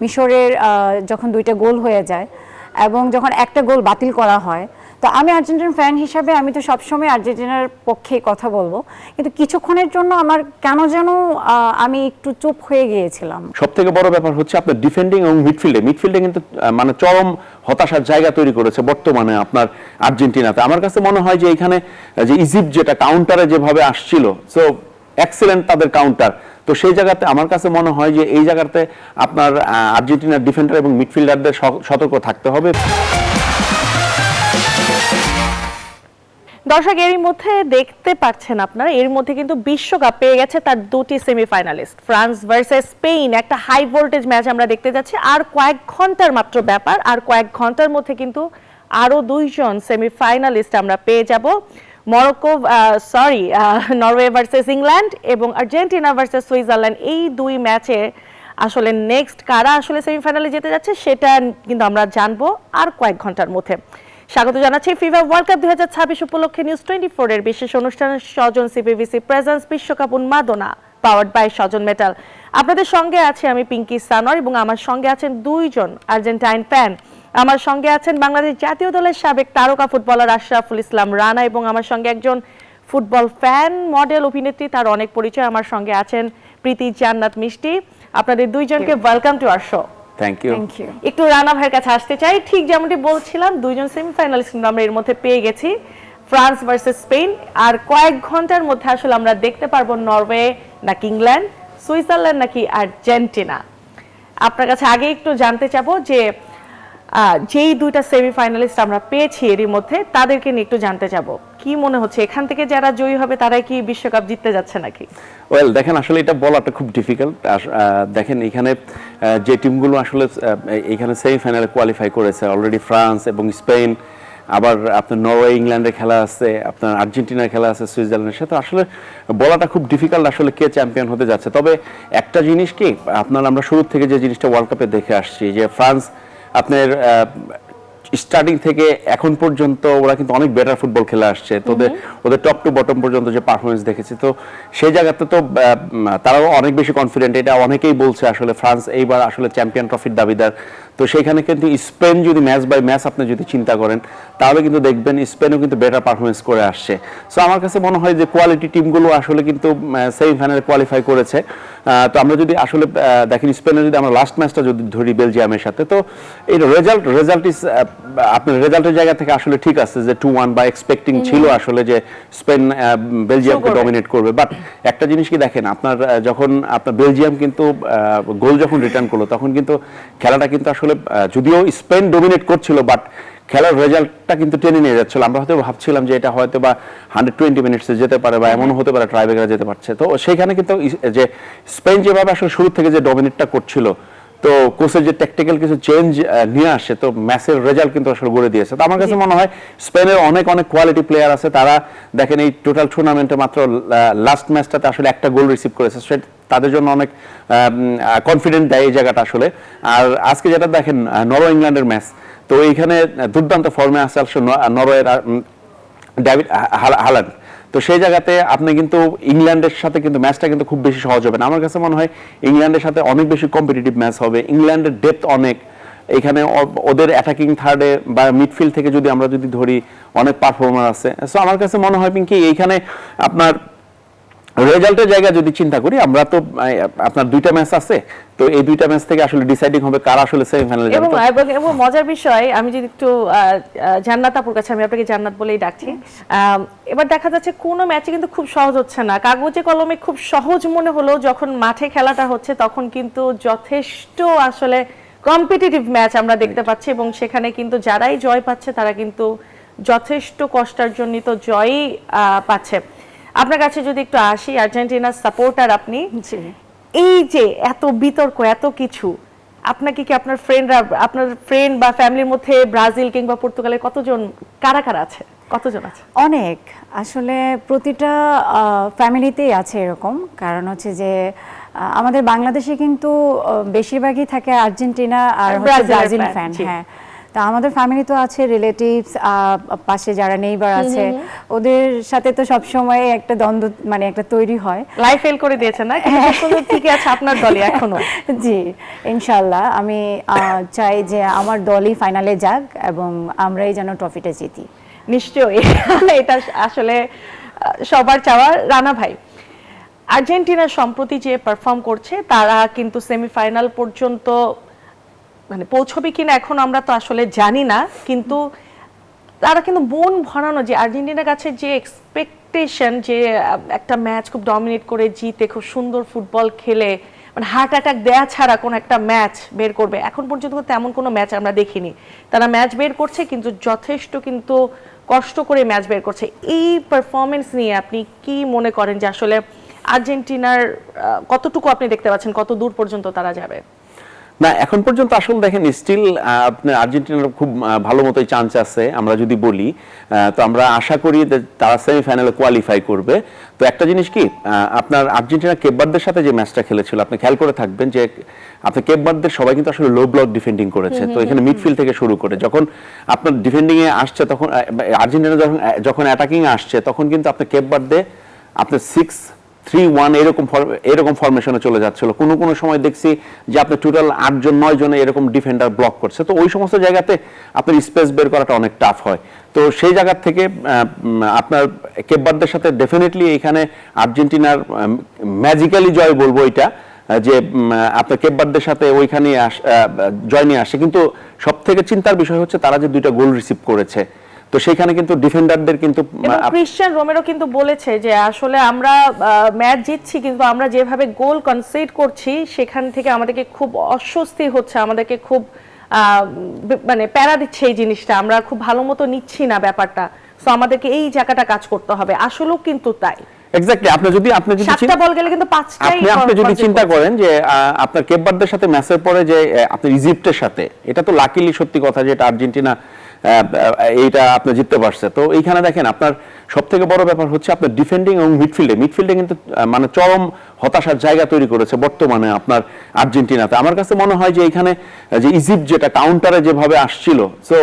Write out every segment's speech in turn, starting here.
মিশরের যখন 2টা গোল হয়ে যায় এবং যখন একটা গোল বাতিল করা হয়, তো আমি আর্জেন্টিনার ফ্যান হিসাবে আমি তো সবসময় আর্জেন্টিনার পক্ষে কথা বলবো, কিন্তু কিছুক্ষণের জন্য আমার কেন যেন আমি একটু চুপ হয়ে গিয়েছিলাম। সবথেকে বড় ব্যাপার হচ্ছে আপনার ডিফেন্ডিং এবং মিডফিল্ডে কিন্তু মানে চরম হতাশার জায়গা তৈরি করেছে বর্তমানে আপনার আর্জেন্টিনাতে। আমার কাছে মনে হয় যে এখানে যে ইজিপ্ট যেটা কাউন্টারে যেভাবে আসছিল, সো এক্সেলেন্ট তাদের কাউন্টার, তো সেই জায়গাতে আমার কাছে মনে হয় যে এই জায়গাতে আপনার আর্জেন্টিনার ডিফেন্ডার এবং মিডফিল্ডারদের সতর্ক থাকতে হবে। দর্শক, এরই মধ্যে দেখতে পাচ্ছেন আপনারা, এর মধ্যে কিন্তু বিশ্বকাপ পেয়ে গেছে তার 2টি সেমিফাইনালিস্ট। ফ্রান্স ভার্সেস স্পেন, একটা হাই ভোল্টেজ ম্যাচ আমরা দেখতে যাচ্ছি। আর কয়েক ঘন্টার মাত্র ব্যাপার, আর কয়েক ঘন্টার মধ্যে কিন্তু আরো 2জন সেমিফাইনালিস্ট আমরা পেয়ে যাব। নরওয়ে ভার্সেস ইংল্যান্ড এবং আর্জেন্টিনা ভার্সেস সুইজারল্যান্ড, এই 2 ম্যাচে আসলে নেক্সট কারা আসলে সেমিফাইনালে যেতে যাচ্ছে সেটা কিন্তু আমরা জানবো আর কয়েক ঘন্টার মধ্যে। স্বাগত জানাচ্ছি ফিফা ওয়ার্ল্ড কাপ 2026 উপলক্ষে নিউজ 24 এর বিশেষ অনুষ্ঠান স্বজন সিপিভিসি প্রেজেন্স বিশ্বকাপ উন্মাদনা, পাওয়ার্ড বাই স্বজন মেটাল। আপনাদের সঙ্গে আছে আমি পিঙ্কি সানোয়ার এবং আমার সঙ্গে আছেন 2জন আর্জেন্টাইন ফ্যান। আমার সঙ্গে আছেন বাংলাদেশ জাতীয় দলের সাবেক তারকা ফুটবলার আশরাফুল ইসলাম রানা এবং আমার সঙ্গে একজন ফুটবল ফ্যান, মডেল, অভিনেত্রী, তার অনেক পরিচয়। আমার সঙ্গে আছেন প্রীতি জান্নাত মিষ্টি। আপনাদের 2জনকে welcome to our show. Thank you. একটু রানা ভাইয়ের কাছে আসতে চাই। ঠিক যেমনটি বলছিলাম, 2জন সেমিফাইনালিস্ট আমরা এর মধ্যে পেয়ে গেছি, ফ্রান্স ভার্সেস স্পেন। আর কয়েক ঘন্টার মধ্যে আসলে আমরা দেখতে পারবো নরওয়ে নাকি ইংল্যান্ড, সুইজারল্যান্ড নাকি আর্জেন্টিনা। আপনার কাছে আগে একটু জানতে চাবো যে যেই 2টা সেমিফাইনালিস্ট আমরা পেয়েছি এরই মধ্যে, তাদেরকে নিয়ে একটু জানতে চাবো, কি মনে হচ্ছে এখান থেকে যারা জয়ী হবে তারাই কি বিশ্বকাপ জিততে যাচ্ছে নাকি? ওয়েল, দেখেন আসলে এটা বলাটা খুব ডিফিকাল্ট। দেখেন এখানে যে টিমগুলো আসলে এখানে সেমিফাইনালে কোয়ালিফাই করেছে অলরেডি, ফ্রান্স এবং স্পেন, আবার আপনার নরওয়ে ইংল্যান্ডের খেলা আছে, আপনার আর্জেন্টিনার খেলা আছে সুইজারল্যান্ডের সাথে, আসলে বলাটা খুব ডিফিকাল্ট আসলে কে চ্যাম্পিয়ন হতে যাচ্ছে। তবে একটা জিনিস কি, আপনার আমরা শুরু থেকে যে জিনিসটা ওয়ার্ল্ড কাপে দেখে আসছি যে ফ্রান্স আপনার স্টার্টিং থেকে এখন পর্যন্ত ওরা কিন্তু অনেক বেটার ফুটবল খেলে আসছে। তো ওদের টপ টু বটম পর্যন্ত যে পারফরমেন্স দেখেছি, তো সেই জায়গাতে তো তারাও অনেক বেশি কনফিডেন্ট। এটা অনেকেই বলছে আসলে ফ্রান্স এইবার আসলে চ্যাম্পিয়ন ট্রফির দাবিদার। তো সেইখানে কিন্তু স্পেন যদি ম্যাচ বাই ম্যাচ আপনি যদি চিন্তা করেন, তাহলে কিন্তু দেখবেন স্পেনও কিন্তু বেটার পারফরমেন্স করে আসছে। সো আমার কাছে মনে হয় যে কোয়ালিটি টিমগুলো আসলে কিন্তু সেমিফাইনালে কোয়ালিফাই করেছে। তো আমরা যদি আসলে দেখেন স্পেনের যদি আমরা লাস্ট ম্যাচটা যদি ধরি বেলজিয়ামের সাথে, তো এই রেজাল্ট ইজ আপনার রেজাল্টের জায়গা থেকে আসলে ঠিক আছে যে 2-1 বা এক্সপেক্টিং ছিল আসলে যে স্পেন বেলজিয়ামকে ডমিনেট করবে। বাট একটা জিনিস কি দেখেন, আপনার যখন আপনার বেলজিয়াম কিন্তু গোল যখন রিটার্ন করলো, তখন কিন্তু খেলাটা কিন্তু আসলে যদিও স্পেন ডমিনেট করছিল, বাট খেলার রেজাল্টটা কিন্তু টেনে নিয়ে যাচ্ছিল। আমরা হয়তো ভাবছিলাম যে এটা হয়তো বা 120 মিনিটসে যেতে পারে বা এমনও হতে পারে ট্রাইব্রেকারে যেতে পারছে। তো সেইখানে কিন্তু যে স্পেন যেভাবে আসলে শুরু থেকে যে ডমিনেটটা করছিল, তো কোচের যে ট্যাকটিক্যাল কিছু চেঞ্জ নিয়ে আসে, তো ম্যাচের রেজাল্ট কিন্তু আসলে গড়ে দিয়েছে। তো আমার কাছে মনে হয় স্পেনের অনেক কোয়ালিটি প্লেয়ার আছে। তারা দেখেন এই টোটাল টুর্নামেন্টে মাত্র লাস্ট ম্যাচটাতে আসলে একটা গোল রিসিভ করেছে, তাদের জন্য অনেক কনফিডেন্ট দেয় এই জায়গাটা আসলে। আর আজকে যেটা দেখেন নরওয়ে ইংল্যান্ডের ম্যাচ, তো এইখানে দুর্দান্ত ফর্মে আছে আসলে নরওয়ের ডেভিড হালান্ড। তো সেই জায়গাতে আপনি কিন্তু ইংল্যান্ডের সাথে কিন্তু ম্যাচটা কিন্তু খুব বেশি সহজ হবে না। আমার কাছে মনে হয় ইংল্যান্ডের সাথে অনেক বেশি কম্পিটিটিভ ম্যাচ হবে। ইংল্যান্ডের ডেপথ অনেক, এখানে ওদের অ্যাটাকিং থার্ডে বা মিডফিল্ড থেকে যদি আমরা যদি ধরি অনেক পারফর্মার আছে। সো আমার কাছে মনে হয় কি এইখানে আপনার রেজাল্টের জায়গা যদি চিন্তা করি, আমরা তো আপনার 2টা ম্যাচ আছে, তো এই 2টা ম্যাচ থেকে আসলে ডিসাইডিং হবে কারা আসলে সেমিফাইনালে যাবে। এবং মজার বিষয়, আমি যদি একটু জান্নাত আপুর কাছে, আমি আপনাকে জান্নাত বলেই ডাকছি, এবার দেখা যাচ্ছে কোনো ম্যাচে কিন্তু খুব সহজ হচ্ছে না। কাগজে কলমে খুব সহজ মনে হলেও যখন মাঠে খেলাটা হচ্ছে তখন কিন্তু যথেষ্ট আসলে কম্পিটিটিভ ম্যাচ আমরা দেখতে পাচ্ছি এবং সেখানে কিন্তু যারাই জয় পাচ্ছে তারা কিন্তু যথেষ্ট কষ্টার্জনিত জয়ই পাচ্ছে। আপনার কাছে যদি একটু আসি, আর্জেন্টিনার সাপোর্টার আপনি, এই যে এত বিতর্ক এত কিছু, আপনাকে কি আপনার ফ্রেন্ড বা ফ্যামিলির মধ্যে ব্রাজিল কিংবা পর্তুগালের কারা আছে, কতজন আছে? অনেক, আসলে প্রতিটা ফ্যামিলিতেই আছে এরকম। কারণ হচ্ছে যে আমাদের বাংলাদেশে কিন্তু বেশিরভাগই থাকে আর্জেন্টিনা আর ব্রাজিল ফ্যান। হ্যাঁ, তা আমাদের ফ্যামিলি তো আছে, রিলেটিভস, পাশে যারা নেইবার আছে, ওদের সাথে তো সব সময় একটা দ্বন্দ্ব মানে একটা তৈরি হয়। লাইফ ফেল করে দিয়েছে না, কিন্তু ঠিকই আছে আপনার দলই এখনো। জি, ইনশাআল্লাহ আমি চাই যে আমার দলই ফাইনালে যাক এবং আমরাই যেন ট্রফিটা জিতি। নিশ্চয়ই, এটা আসলে সবার চাওয়া। রানা ভাই, আর্জেন্টিনা সম্প্রতি যে পারফর্ম করছে তারা কিন্তু সেমিফাইনাল পর্যন্ত মানে পৌঁছবে কিনা এখন আমরা তো আসলে জানি না, কিন্তু তারা কিন্তু মন ভরানো যে আর্জেন্টিনার কাছে যে এক্সপেকটেশন যে একটা ম্যাচ খুব ডমিনেট করে জিতে খুব সুন্দর ফুটবল খেলে মানে হার্ট অ্যাটাক দেয়া ছাড়া কোন একটা ম্যাচ বের করবে, এখন পর্যন্ত তেমন কোনো ম্যাচ আমরা দেখিনি। তারা ম্যাচ বের করছে কিন্তু যথেষ্ট কিন্তু কষ্ট করে ম্যাচ বের করছে। এই পারফরমেন্স নিয়ে আপনি কি মনে করেন যে আসলে আর্জেন্টিনার কতটুকু আপনি দেখতে পাচ্ছেন, কত দূর পর্যন্ত তারা যাবে? না, এখন পর্যন্ত আসলে দেখেন স্টিল আপনার আর্জেন্টিনার খুব ভালো মতোই চান্স আছে আমরা যদি বলি। তো আমরা আশা করি যে তারা সেমিফাইনালে কোয়ালিফাই করবে। তো একটা জিনিস কি, আপনার আর্জেন্টিনা কেপভার্দের সাথে যে ম্যাচটা খেলেছিল আপনি খেয়াল করে থাকবেন যে আপনার কেপভার্দের সবাই কিন্তু আসলে লো ব্লক ডিফেন্ডিং করেছে। তো এখানে মিডফিল্ড থেকে শুরু করে যখন আপনার ডিফেন্ডিং এ আসছে তখন আর্জেন্টিনা যখন অ্যাটাকিং এ আসছে তখন কিন্তু আপনার কেপভার্দে আপনার 6-3-1 এরকম ফরমেশনে চলে যাচ্ছিল। কোনো সময় দেখছি যে আপনি টোটাল 8 জন 9 জনে এরকম ডিফেন্ডার ব্লক করছে। তো ওই সমস্ত জায়গাতে আপনার স্পেস বের করাটা অনেক টাফ হয়। তো সেই জায়গা থেকে আপনার কেপভার্দের সাথে ডেফিনেটলি এখানে আর্জেন্টিনার ম্যাজিক্যালি জয় বলবো এটা, যে আপনার কেপভার্দের সাথে ওইখানে জয় নিয়ে আসে। কিন্তু সব থেকে চিন্তার বিষয় হচ্ছে তারা যে 2টা গোল রিসিভ করেছে, তো সেখানে কিন্তু ডিফেন্ডারদের কিন্তু ক্রিশ্চিয়ান রোমেরো কিন্তু বলেছে যে আসলে আমরা ম্যাচ জিতছি কিন্তু আমরা যেভাবে গোল কনসিড করছি সেখান থেকে আমাদেরকে খুব অস্বস্তি হচ্ছে, আমাদেরকে খুব মানে প্যারা দিচ্ছে এই জিনিসটা, আমরা খুব ভালো মতো নিচ্ছি না ব্যাপারটা, সো আমাদেরকে এই জায়গাটা কাজ করতে হবে। আসলেও কিন্তু তাই। এক্স্যাক্টলি, আপনি যদি 7টা বল গেলে কিন্তু 5টাই আপনি যদি চিন্তা করেন যে আপনার কেপভার্দের সাথে ম্যাচের পরে যে আপনার ইজিপ্টের সাথে, এটা তো লাকিলি সত্যি কথা যে এটা আর্জেন্টিনা এইটা আপনি জিততে পারছে। তো এইখানে দেখেন আপনার সবথেকে বড় ব্যাপার হচ্ছে আপনার ডিফেন্ডিং এবং মিডফিল্ডে কিন্তু মানে চরম হতাশার জায়গা তৈরি করেছে বর্তমানে আপনার আর্জেন্টিনাতে। আমার কাছে মনে হয় যে এখানে যে ইজিপ্ট যেটা কাউন্টারে যেভাবে আসছিল, সো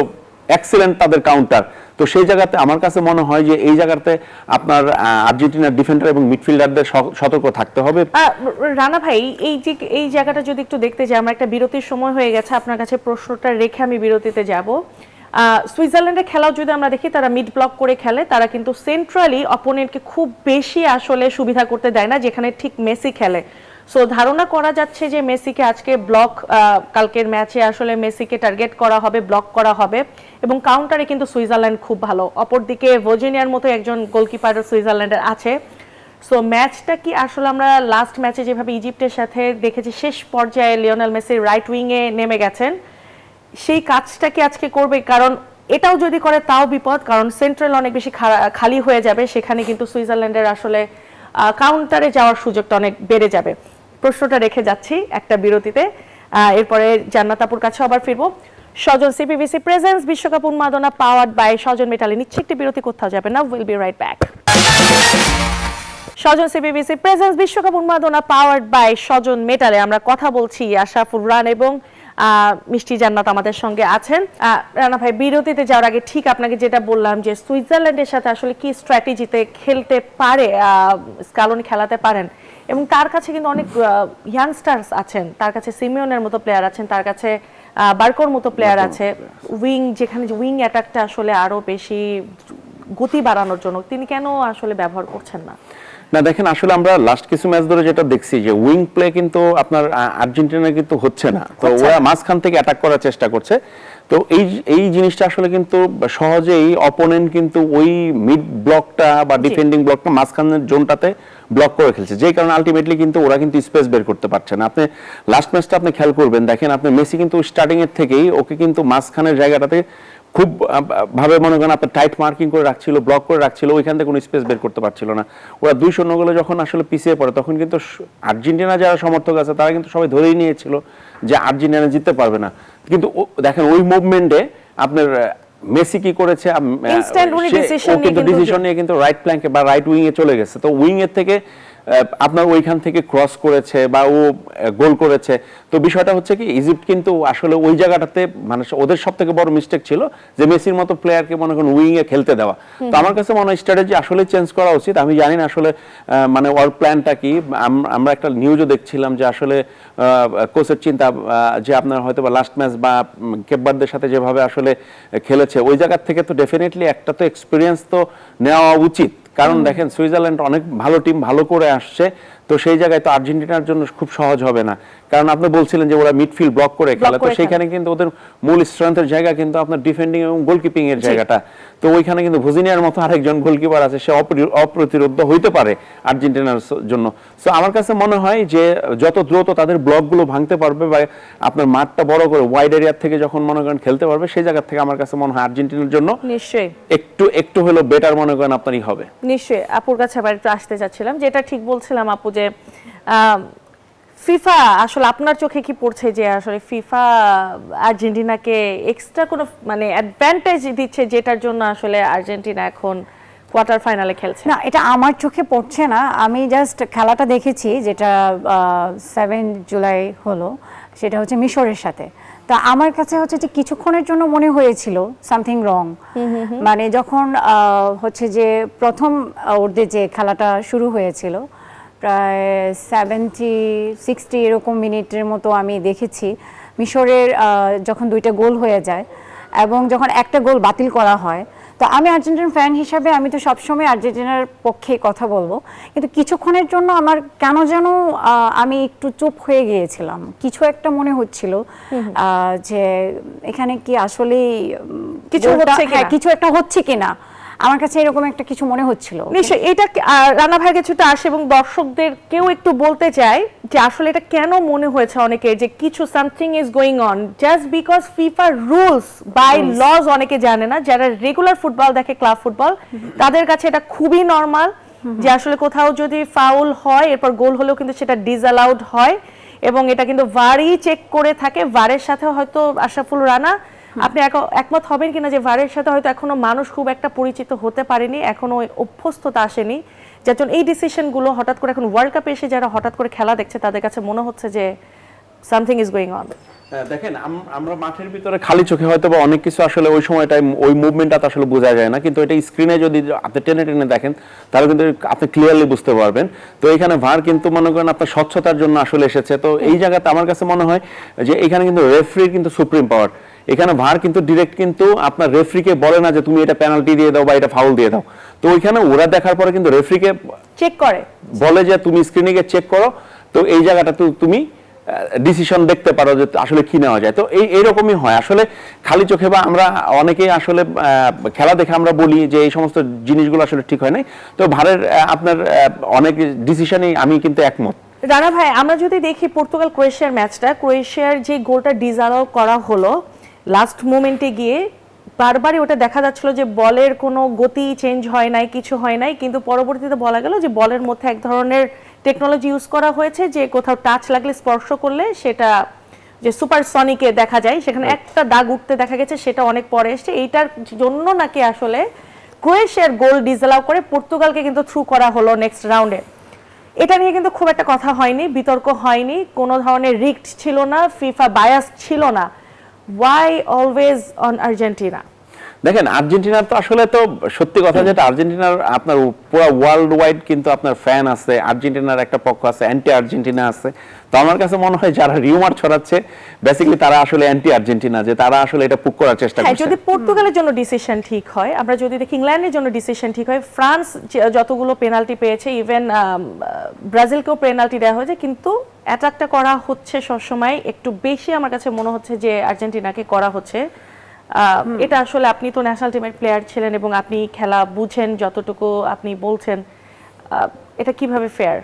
এক্সিলেন্ট তাদের কাউন্টার। তো সেই জায়গাতে আমার কাছে মনে হয় যে এই জায়গাতে আপনার আর্জেন্টিনার ডিফেন্ডার এবং মিডফিল্ডারদের সতর্ক থাকতে হবে। রানা ভাই, এই জায়গাটা যদি একটু দেখতে যাই, আমরা একটা বিরতির সময় হয়ে গেছে, আপনার কাছে প্রশ্নটা রেখে আমি বিরতিতে যাব। সুইজারল্যান্ডের খেলাও যদি আমরা দেখি তারা মিড ব্লক করে খেলে, তারা কিন্তু সেন্ট্রালি অপোনেন্টকে খুব বেশি আসলে সুবিধা করতে দেয় না যেখানে ঠিক মেসি খেলে। সো ধারণা করা যাচ্ছে যে মেসিকে আজকে কালকের ম্যাচে আসলে মেসিকে টার্গেট করা হবে, ব্লক করা হবে, এবং কাউন্টারে কিন্তু সুইজারল্যান্ড খুব ভালো। অপরদিকে ভার্জিনিয়ার মতো একজন গোলকিপার সুইজারল্যান্ডের আছে। সো ম্যাচটা কি আসলে আমরা লাস্ট ম্যাচে যেভাবে ইজিপ্টের সাথে দেখেছি শেষ পর্যায়ে লিওনেল মেসি রাইট উইংয়ে নেমে গেছেন, সেই কাজটা কি আজকে করবে? কারণ এটাও যদি করে তাও বিপদ, কারণ সেন্ট্রাল অনেক বেশি খালি হয়ে যাবে, সেখানে কিন্তু সুইজারল্যান্ডের আসলে কাউন্টারে যাওয়ার সুযোগটা অনেক বেড়ে যাবে। প্রশ্নটা রেখে যাচ্ছি একটা বিরতিতে, এরপরে জান্নাত আপুর কাছে আবার ফিরবো। সজন সিপিবিসি প্রেজেন্স বিশ্বকাপ উন্মাদনা পাওয়ার্ড বাই সজন মেটালি নিচ্ছে একটি বিরতি, কোথাও যাবে না, উইল বি রাইট ব্যাক। সজন সিপিবিসি প্রেজেন্স বিশ্বকাপ উন্মাদনা পাওয়ার্ড বাই সজন মেটালে আমরা কথা বলছি। আশরাফুর রান এবং মিষ্টি জান্নাত আমাদের সঙ্গে আছেন। রানা ভাই, বিরতিতে যাওয়ার আগে ঠিক আপনাকে যেটা বললাম যে সুইজারল্যান্ডের সাথে আসলে কি স্ট্র্যাটেজিতে খেলতে পারে স্কালোনি, খেলাতে পারেন, এবং তার কাছে কিন্তু অনেক ইয়াংস্টার্স আছেন, তার কাছে সিমিওনের মতো প্লেয়ার আছেন, তার কাছে বার্কোর মতো প্লেয়ার আছে, যেখানে উইং অ্যাটাকটা আসলে আরো বেশি গতি বাড়ানোর জন্য তিনি কেন আসলে ব্যবহার করছেন না? না দেখেন, আসলে আমরা লাস্ট কিছু ম্যাচ ধরে যেটা দেখছি যে উইং প্লে কিন্তু আপনার আর্জেন্টিনা কিন্তু হচ্ছে না। তো ওরা মাঝখান থেকে অ্যাটাক করার চেষ্টা করছে। তো এই জিনিসটা আসলে কিন্তু সহজেই অপোনেন্ট কিন্তু ওই মিড ব্লকটা বা ডিফেন্ডিং ব্লকটা মাঝখানের জোনটাতে ব্লক করে খেলছে, যেই কারণে আলটিমেটলি কিন্তু ওরা কিন্তু স্পেস বের করতে পারছে না। আপনি লাস্ট ম্যাচটা আপনি খেয়াল করবেন, দেখেন আপনি মেসি কিন্তু স্টার্টিং এর থেকেই ওকে কিন্তু মাঝখানের জায়গাটাতে খুব ভাবে মনে করেন আপনার টাইট মার্কিং করে রাখছিল, ব্লক করে রাখছিল, ওইখান থেকে কোনো স্পেস বের করতে পারছিল না। ওরা 2-0 গোলে যখন আসলে পিছিয়ে পড়ে তখন কিন্তু আর্জেন্টিনা যারা সমর্থক আছে তারা কিন্তু সবাই ধরেই নিয়েছিল যে আর্জেন্টিনা জিততে পারবে না। কিন্তু দেখেন ওই মুভমেন্টে আপনার মেসি কি করেছে, ও কিন্তু ডিসিশন নিয়ে কিন্তু রাইট ফ্ল্যাঙ্কে বা রাইট উইং এ চলে গেছে। তো উইং এর থেকে আপনার ওইখান থেকে ক্রস করেছে বা ও গোল করেছে। তো বিষয়টা হচ্ছে কি, ইজিপ্ট কিন্তু আসলে ওই জায়গাটাতে মানে ওদের সব থেকে বড় মিস্টেক ছিল যে মেসির মতো প্লেয়ারকে মনে করেন উইং এ খেলতে দেওয়া। তো আমার কাছে মনে হয় স্ট্র্যাটেজি আসলে চেঞ্জ করা উচিত। আমি জানি না আসলে মানে ওর প্ল্যানটা কি। আমরা একটা নিউজও দেখছিলাম যে আসলে কোচের চিন্তা যে আপনার হয়তো বা লাস্ট ম্যাচ বা কেপবার্দের সাথে যেভাবে আসলে খেলেছে ওই জায়গা থেকে তো ডেফিনেটলি একটা তো এক্সপিরিয়েন্স তো নেওয়া উচিত। কারণ দেখেন সুইজারল্যান্ড অনেক ভালো টিম, ভালো করে আসছে, তো সেই জায়গায় তো আর্জেন্টিনার জন্য খুব সহজ হবে না। কারণ আপনি বলছিলেন যে ওরা মিডফিল্ড ব্লক করে খেলে, তো সেখানে কিন্তু ওদের মূল স্ট্রেংথের জায়গা কিন্তু আপনার ডিফেন্ডিং এবং গোলকিপিং এর জায়গাটা। তো ওইখানে কিন্তু ভুজিনিয়ার মতো আরেকজন গোলকিপার আছে, সে অপ্রতিরোধ্য হইতে পারে আর্জেন্টিনার জন্য। সো আমার কাছে মনে হয় যে যত দ্রুত তাদের ব্লকগুলো ভাঙতে পারবে বা আপনার মাঠটা বড় করে ওয়াইড এরিয়া থেকে যখন মনে করেন খেলতে পারবে, সেই জায়গা থেকে আমার কাছে মনে হয় আর্জেন্টিনার জন্য নিশ্চয়ই একটু হলো বেটার মনে করেন আপনারই হবে। নিশ্চয়ই আপুর কাছে আবার একটু আসতে চাচ্ছিলাম, যেটা ঠিক বলছিলাম আপু যে ফিফা আসলে আপনার চোখে কি পড়ছে যে আসলে ফিফা আর্জেন্টিনাকে এক্সট্রা কোনো মানে অ্যাডভান্টেজ দিচ্ছে যেটার জন্য আসলে আর্জেন্টিনা এখন কোয়ার্টার ফাইনালে খেলছে? না, এটা আমার চোখে পড়ছে না। আমি জাস্ট খেলাটা দেখেছি, যেটা 7 জুলাই হলো, সেটা হচ্ছে মিশরের সাথে। তা আমার কাছে হচ্ছে যে কিছুক্ষণের জন্য মনে হয়েছিল সামথিং রং। মানে যখন হচ্ছে যে প্রথম ওদের যে খেলাটা শুরু হয়েছিল, প্রায় 70-60 এরকম মিনিটের মতো আমি দেখেছি মিশরের যখন 2টা গোল হয়ে যায় এবং যখন একটা গোল বাতিল করা হয়। তো আমি আর্জেন্টিনার ফ্যান হিসাবে আমি তো সবসময় আর্জেন্টিনার পক্ষে কথা বলবো, কিন্তু কিছুক্ষণের জন্য আমার কেন যেন আমি একটু চুপ হয়ে গিয়েছিলাম। কিছু একটা মনে হচ্ছিল যে এখানে কি আসলেই কিছু একটা হচ্ছে কিনা, আমার কাছে এরকম একটা কিছু মনে হচ্ছিল। নিশ্চয়ই এটা রানা ভাইয়ের কিছুটা আসে এবং দর্শকদের কেউ একটু বলতে চায় যে আসলে এটা কেন মনে হয়েছে অনেকের যে কিছু something is going on just because FIFA rules by laws অনেকে জানে না। যারা রেগুলার ফুটবল দেখে, ক্লাব ফুটবল, তাদের কাছে এটা খুবই নরমাল যে আসলে কোথাও যদি ফাউল হয় এরপর গোল হলেও কিন্তু সেটা ডিসঅ্যালাউড হয় এবং এটা কিন্তু ভারই চেক করে থাকে। ভারের সাথে হয়তো আশরাফুল রানা আপনি একমত হবেন কিনা যে ভারের সাথে হয়তো এখনো মানুষ খুব একটা পরিচিত হতে পারেনি, এখনো অভ্যস্ততা আসেনি, যার জন্য এই ডিসিশনগুলো হঠাৎ করে এখন ওয়ার্ল্ড কাপে এসে যারা হঠাৎ করে খেলা দেখছে তাদের কাছে মনে হচ্ছে যে সামথিং ইজ গোয়িং অন। দেখেন আমরা মাঠের ভিতরে খালি চোখে হয়তো বা অনেক কিছু আসলে ওই সময়টায় ওই মুভমেন্টটা তো আসলে বোঝা যায় না, কিন্তু এটা স্ক্রিনে যদি আপনি টেনে দেখেন তাহলে কিন্তু আপনি ক্লিয়ারলি বুঝতে পারবেন। তো এখানে ভার কিন্তু মনে করেন আপনার স্বচ্ছতার জন্য আসলে এসেছে। তো এই জায়গাতে আমার কাছে মনে হয় যে এখানে কিন্তু রেফারির কিন্তু সুপ্রিম পাওয়ার। এখানে ভার কিন্তু ডিরেক্ট কিন্তু আপনার রেফারিকে বলে না যে তুমি এটা পেনাল্টি দিয়ে দাও বা এটা ফাউল দিয়ে দাও। তো ওইখানে ওরা দেখার পরে কিন্তু রেফারিকে চেক করে, বলে যে তুমি স্ক্রিনে গিয়ে চেক করো, তো এই জায়গাটা তুমি ডিসিশন দেখতে পারো যে আসলে কি নেওয়া যায়। তো এইরকমই হয় আসলে খালি চোখে, বা আমরা অনেকেই আসলে খেলা দেখে আমরা বলি যে এই সমস্ত জিনিসগুলো আসলে ঠিক হয় নাই। তো ভারের আপনার অনেক ডিসিশনই আমি কিন্তু একমত। রানা ভাই, আমরা যদি দেখি পর্তুগাল ক্রোয়েশিয়ার ম্যাচটা, ক্রোয়েশিয়ার যে গোলটা ডিসঅ্যালাউ করা হলো লাস্ট মোমেন্টে গিয়ে, বারবারই ওটা দেখা যাচ্ছিল যে বলের কোনো গতি চেঞ্জ হয় নাই, কিছু হয় নাই, কিন্তু পরবর্তীতে বলা গেল যে বলের মধ্যে এক ধরনের টেকনোলজি ইউজ করা হয়েছে যে কোথাও টাচ লাগলে, স্পর্শ করলে সেটা যে সুপারসনিকে দেখা যায়, সেখানে একটা দাগ উঠতে দেখা গেছে, সেটা অনেক পরে এসছে। এইটার জন্য নাকি আসলে ক্রোয়েশিয়ার গোল ডিসঅ্যালাউ করে পর্তুগালকে কিন্তু থ্রু করা হলো নেক্সট রাউন্ডে। এটা নিয়ে কিন্তু খুব একটা কথা হয়নি, বিতর্ক হয়নি, কোনো ধরনের রিস্ক ছিল না, ফিফা বায়াস ছিল না। Why always on Argentina? দেখেন আর্জেন্টিনার তো আসলে তো সত্যি কথা যেটা, আর্জেন্টিনার আপনার পুরো ওয়ার্ল্ড ওয়াইড কিন্তু আপনার ফ্যান আছে, আর্জেন্টিনার একটা পক্ষ আছে, অ্যান্টি আর্জেন্টিনা আছে। তো আমার কাছে মনে হয় যারা রিউমার ছড়াচ্ছে বেসিক্যালি তারা আসলে অ্যান্টি আর্জেন্টিনা, যে তারা আসলে এটা পুক করার চেষ্টা করছে। যদি পর্তুগালের জন্য ডিসিশন ঠিক হয়, আমরা যদি দেখি ইংল্যান্ডের জন্য ডিসিশন ঠিক হয়, ফ্রান্স যতগুলো পেনাল্টি পেয়েছে, ইভেন ব্রাজিলকেও পেনাল্টি দেওয়া হয়েছে, কিন্তু অ্যাটাকটা করা হচ্ছে সবসময় একটু বেশি আমার কাছে মনে হচ্ছে যে আর্জেন্টিনাকে করা হচ্ছে। এটা আসলে আপনি তো ন্যাশনাল টিমের প্লেয়ার ছিলেন এবং আপনি খেলা বুঝেন যতটুকু আপনি বলছেন, এটা কিভাবে ফেয়ার?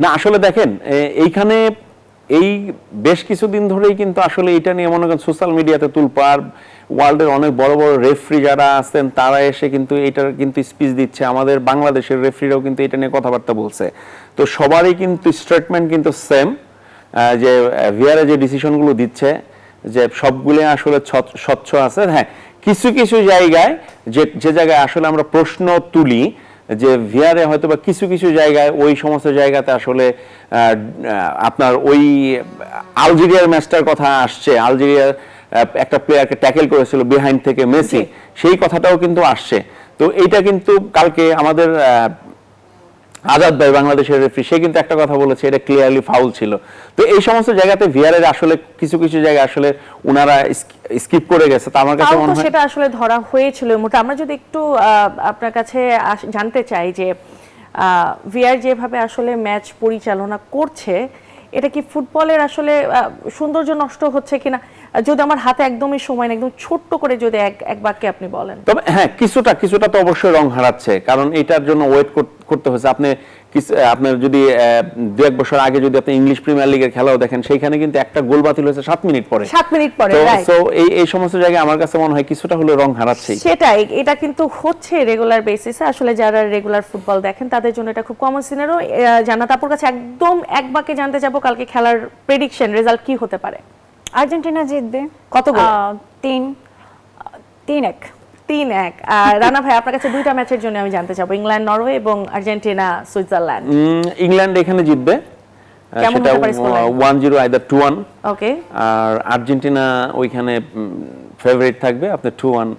না আসলে দেখেন এইখানে এই বেশ কিছুদিন ধরেই কিন্তু আসলে এটা নিয়ে মনে করেন সোশ্যাল মিডিয়াতে তুলপাড়, ওয়ার্ল্ডের অনেক বড় বড় রেফারি যারা আছেন তারা এসে কিন্তু এটার কিন্তু স্পিচ দিচ্ছে, আমাদের বাংলাদেশের রেফারিরাও কিন্তু এটা নিয়ে কথাবার্তা বলছে। তো সবারই কিন্তু স্টেটমেন্ট কিন্তু সেম, যে ভিআরে যে ডিসিশনগুলো দিচ্ছে যে সবগুলো আসলে স্বচ্ছ আছে। হ্যাঁ, কিছু কিছু জায়গায় যে জায়গায় আসলে আমরা প্রশ্ন তুলি যে ভিআরে হয়তো বা কিছু কিছু জায়গায় ওই সমস্ত জায়গাতে আসলে আপনার ওই আলজেরিয়ার ম্যাচটার কথা আসছে, আলজেরিয়ার একটা প্লেয়ারকে ট্যাকেল করেছিল বিহাইন্ড থেকে মেসি, সেই কথাটাও কিন্তু আসছে। তো এইটা কিন্তু কালকে আমাদের আজাদ ভাই বাংলাদেশের রেফারি, সে কিন্তু একটা কথা বলেছে, এটা ক্লিয়ারলি ফাউল ছিল। তো এই সমস্ত জায়গাতে ভিআরের আসলে কিছু কিছু জায়গা আসলে ওনারা স্কিপ করে গেছে। তো আমার কাছে মনে হয় সেটা আসলে ধরা হয়েছিল এই মুহূর্তে। আমরা যদি একটু আপনার কাছে জানতে চাই যে ভিআর যেভাবে আসলে ম্যাচ পরিচালনা করছে, এটা কি ফুটবলের আসলে সৌন্দর্য নষ্ট হচ্ছে কিনা? যদি আমার হাতে একদমই সময় না, একদম ছোট্ট করে যদি এক বাক্যে আপনি বলেন। তবে হ্যাঁ, কিছুটা তো অবশ্যই রং হারাচ্ছে, কারণ এটার জন্য ওয়েট করতে হচ্ছে। আপনার যদি 2-1 বছর আগে যদি আপনি ইংলিশ প্রিমিয়ার লিগের খেলাও দেখেন, সেইখানে কিন্তু একটা গোল বাতিল হয়েছে 7 মিনিট পরে। তো এই সমস্ত জায়গায় আমার কাছে মনে হয় কিছুটা হলে রং হারাচ্ছে। সেটাই, এটা কিন্তু হচ্ছে রেগুলার বেসিসে। আসলে যারা রেগুলার ফুটবল দেখেন তাদের জন্য এটা খুব কমন সিনারো। জান্নাত আপুর কাছে একদম এক বাক্যে জানতে যাবো, কালকে খেলার প্রেডিকশন, রেজাল্ট কি হতে পারে? আর্জেন্টিনা জিতবে। কত গোল? 3-1। 3-1। আর রানা ভাই, আপনার কাছে দুইটা ম্যাচের জন্য আমি জানতে চাবো, ইংল্যান্ড নরওয়ে এবং আর্জেন্টিনা সুইজারল্যান্ড। ইংল্যান্ড এখানে জিতবে, সেটা 1-0 আইদার 2-1। ওকে। আর আর্জেন্টিনা ওইখানে ফেভারিট থাকবে, আপনি 2-1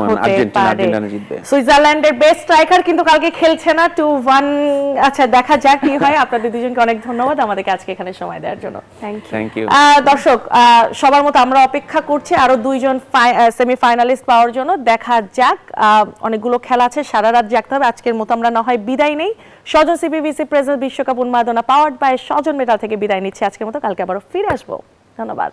হতে পারে। সুইজারল্যান্ডের বেস্ট স্ট্রাইকার কিন্তু কালকে খেলছে না, 2-1। আচ্ছা, দেখা যাক কি হয়। আপনাদের দুজনকে অনেক ধন্যবাদ আমাদেরকে আজকে এখানে সময় দেওয়ার জন্য। Thank you. দর্শক, সবার মতো আমরা অপেক্ষা করছি আরো দুইজন সেমিফাইনালিস্ট পাওয়ার জন্য। দেখা যাক, অনেকগুলো খেলা আছে, সারা রাত জাগতে হবে। আজকের মতো আমরা না হয় বিদায় নেই। স্বজন সিপিভিসি প্রেজেন্ট বিশ্বকাপ উন্মাদনা পাওয়ার্ড বাই স্বজন মেটাল থেকে বিদায় নিচ্ছি আজকের মতো। কালকে আবারও ফিরে আসবো। ধন্যবাদ।